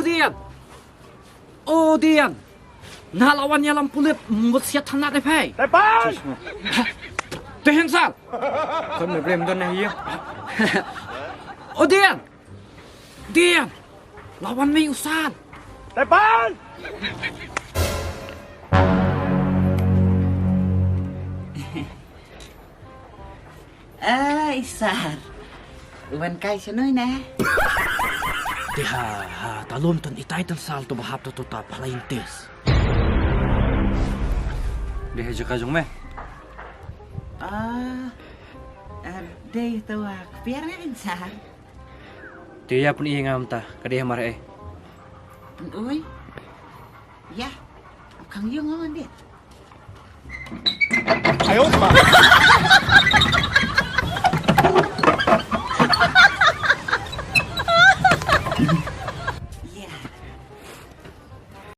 Odian! Odian! Nalawan ialam pulit mut siya thanat ay phei. Tepan! Tihin sal! Con mới blem con này hiya. Odian! Dian! Lawan may usan! Tepan! Isar. Uwan kay sanoy na. Tiha, talom ton itay ton sal to bahap to ta palaintes. Để cho cả chúng mày. Day tawag. Piyara rin sar. Tiya pun ingam ta, kadiya mare. Uy. Ya. Kang yung ngon dit. 哎呦我的妈！